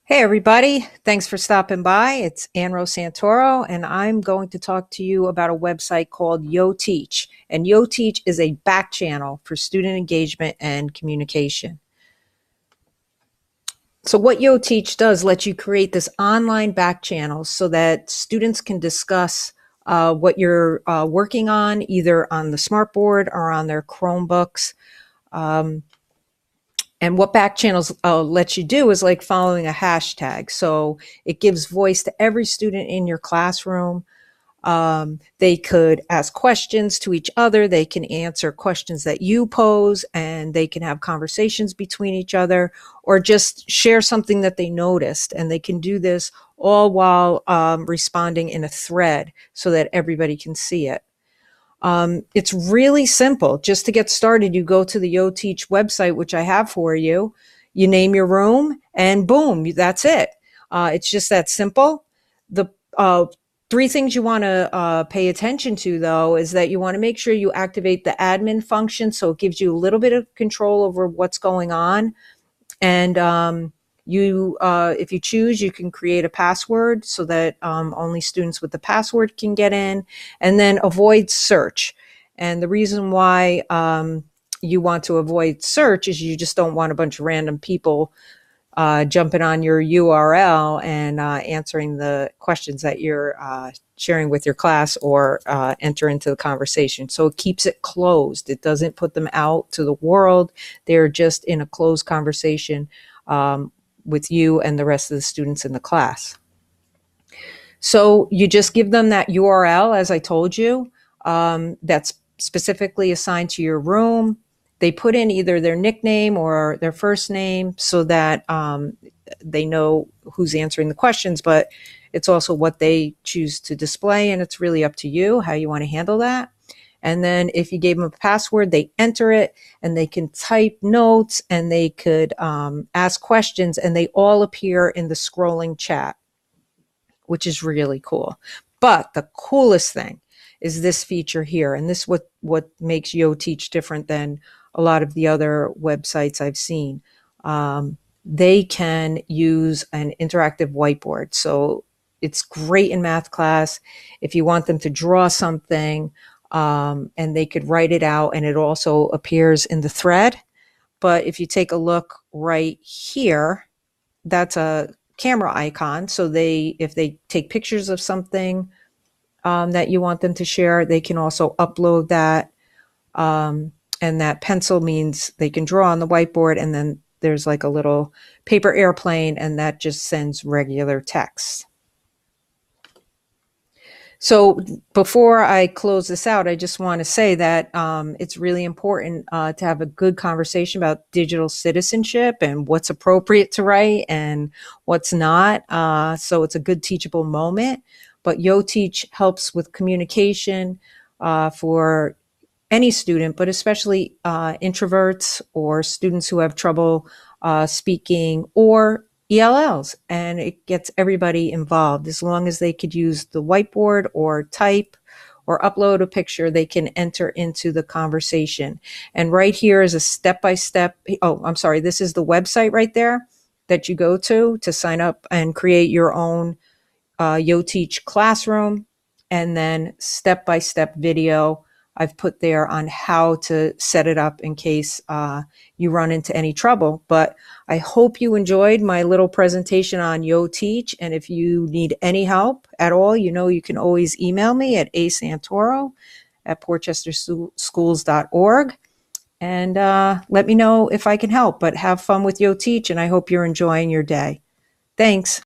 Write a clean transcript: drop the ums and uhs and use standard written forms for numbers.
Hey everybody, thanks for stopping by. It's Ann Rose Santoro, and I'm going to talk to you about a website called YoTeach. And YoTeach is a back channel for student engagement and communication. So what YoTeach does lets you create this online back channel so that students can discuss what you're working on, either on the smartboard or on their Chromebooks. Um, And what back channels let you do is like following a hashtag. So it gives voice to every student in your classroom. They could ask questions to each other. They can answer questions that you pose, and they can have conversations between each other or just share something that they noticed. And they can do this all while responding in a thread so that everybody can see it. It's really simple. Just to get started, you go to the YoTeach website, which I have for you. You name your room, and boom, that's it. It's just that simple. The three things you want to pay attention to, though, is that you want to make sure you activate the admin function, so it gives you a little bit of control over what's going on. And if you choose, you can create a password so that only students with the password can get in, and then avoid search. And the reason why you want to avoid search is you just don't want a bunch of random people jumping on your URL and answering the questions that you're sharing with your class or enter into the conversation. So it keeps it closed. It doesn't put them out to the world. They're just in a closed conversation with you and the rest of the students in the class. So you just give them that URL, as I told you, that's specifically assigned to your room. They put in either their nickname or their first name so that they know who's answering the questions, but it's also what they choose to display, and it's really up to you how you want to handle that. And then if you gave them a password, they enter it, and they can type notes, and they could ask questions, and they all appear in the scrolling chat, which is really cool. But the coolest thing is this feature here, and this is what makes YoTeach different than a lot of the other websites I've seen. They can use an interactive whiteboard. So it's great in math class if you want them to draw something, and they could write it out, and it also appears in the thread. But if you take a look right here, that's a camera icon. So if they take pictures of something that you want them to share, they can also upload that. And that pencil means they can draw on the whiteboard, and then there's like a little paper airplane, and that just sends regular text. So before I close this out, I just want to say that it's really important to have a good conversation about digital citizenship and what's appropriate to write and what's not. So it's a good teachable moment. But YoTeach helps with communication for any student, but especially introverts or students who have trouble speaking, or ELLs, and it gets everybody involved. As long as they could use the whiteboard or type or upload a picture, they can enter into the conversation. And right here is a step-by-step. Oh, I'm sorry. This is the website right there that you go to sign up and create your own YoTeach classroom, and then step-by-step video I've put there on how to set it up in case you run into any trouble. But I hope you enjoyed my little presentation on YoTeach. And if you need any help at all, you can always email me at asantoro@portchesterschools.org. And let me know if I can help. But have fun with YoTeach, and I hope you're enjoying your day. Thanks.